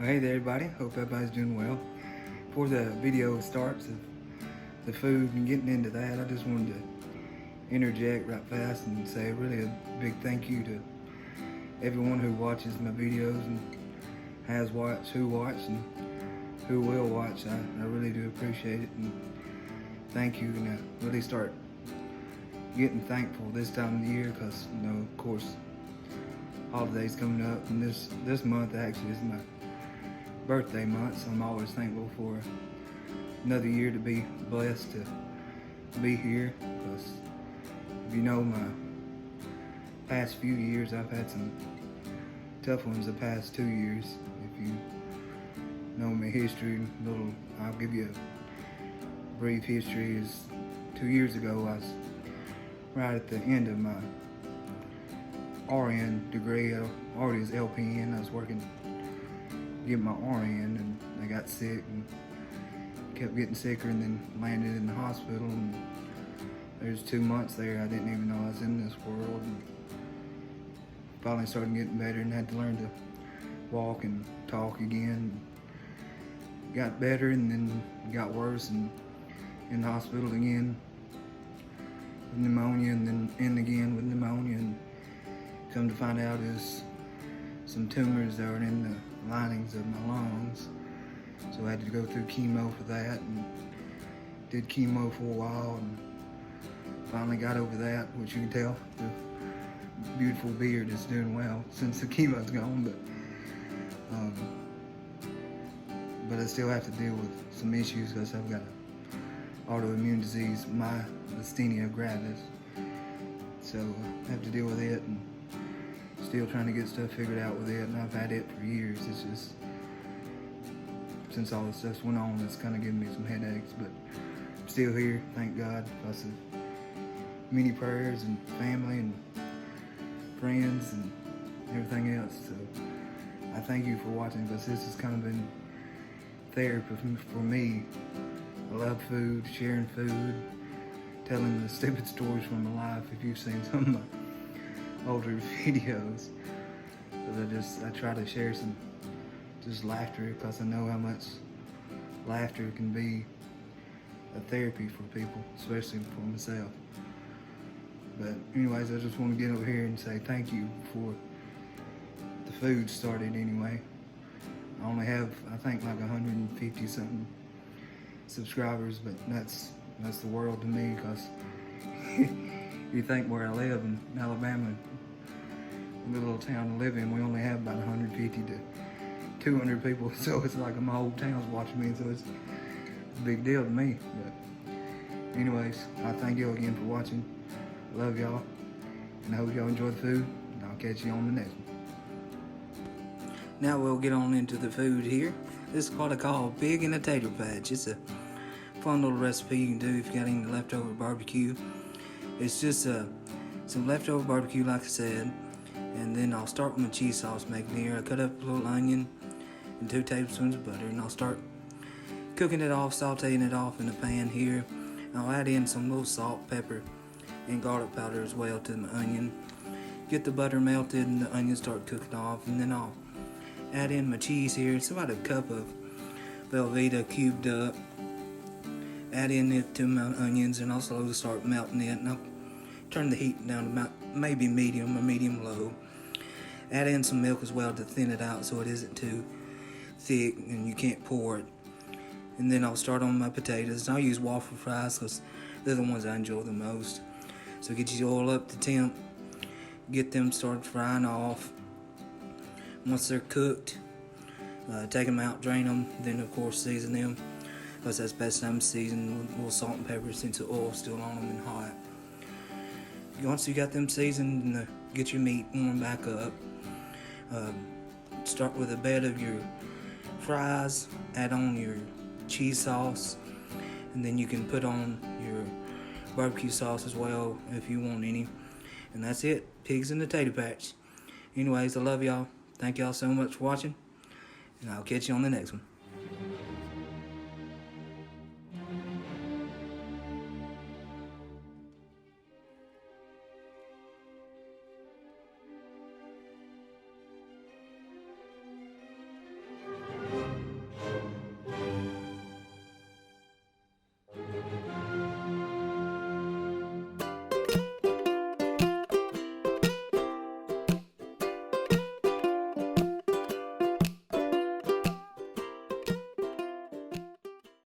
Well, hey there everybody, hope everybody's doing well. Before the video starts of the food and getting into that, I just wanted to interject right fast and say really a big thank you to everyone who watches my videos and has watched, who watched, and who will watch. I really do appreciate it, and thank you. And I really start getting thankful this time of the year because, you know, of course, holidays coming up, and this month actually is my birthday month, so I'm always thankful for another year to be blessed to be here. Because if you know my past few years, I've had some tough ones the past 2 years. If you know my history, I'll give you a brief history. Is 2 years ago, I was right at the end of my RN degree. I already was LPN. I was working getting my RN, and I got sick and kept getting sicker, and then landed in the hospital. And there's 2 months there I didn't even know I was in this world, and finally started getting better and had to learn to walk and talk again. Got better and then got worse and in the hospital again with pneumonia, and then in again with pneumonia, and come to find out is some tumors that were in the linings of my lungs. So I had to go through chemo for that, and did chemo for a while, and finally got over that, which you can tell the beautiful beard is doing well since the chemo's gone. But I still have to deal with some issues because I've got an autoimmune disease, myasthenia gravis. So I have to deal with it, and still trying to get stuff figured out with it, and I've had it for years. It's just, since all this stuff went on, it's kind of giving me some headaches, but I'm still here, thank God, because of many prayers and family and friends and everything else. So I thank you for watching, because this has kind of been therapy for me. I love food, sharing food, telling the stupid stories from my life. If you've seen some of my older videos, because I try to share some just laughter, because I know how much laughter can be a therapy for people, especially for myself. But anyways, I just want to get over here and say thank you for the food started anyway. I only have, I think, like 150 something subscribers, but that's the world to me, because you think where I live in Alabama, the little town I live in, we only have about 150 to 200 people, so it's like my whole town's watching me, so it's a big deal to me. But anyways, I thank you again for watching. I love y'all, and I hope y'all enjoy the food, and I'll catch you on the next one. Now we'll get on into the food here. This is what I call pig in a tater patch. It's a fun little recipe you can do if you got any leftover barbecue. It's just some leftover barbecue, like I said, and then I'll start with my cheese sauce making here. I cut up a little onion and 2 tablespoons of butter, and I'll start cooking it off, sauteing it off in a pan here. I'll add in some little salt, pepper, and garlic powder as well to my onion. Get the butter melted and the onions start cooking off, and then I'll add in my cheese here. It's about a cup of Velveeta cubed up. Add in it to my onions, and I'll slowly start melting it, and I'll turn the heat down to about maybe medium or medium low. Add in some milk as well to thin it out so it isn't too thick and you can't pour it. And then I'll start on my potatoes. I'll use Waffle Fries because they're the ones I enjoy the most. So get your oil up to temp, get them started frying off. Once they're cooked, take them out, drain them, then of course season them, because that's the best time to season with a little salt and pepper since the oil's still on them and hot. Once you got them seasoned, get your meat warmed back up. Start with a bed of your fries, add on your cheese sauce, and then you can put on your barbecue sauce as well if you want any. And that's it, pigs in the tater patch. Anyways, I love y'all. Thank y'all so much for watching, and I'll catch you on the next one.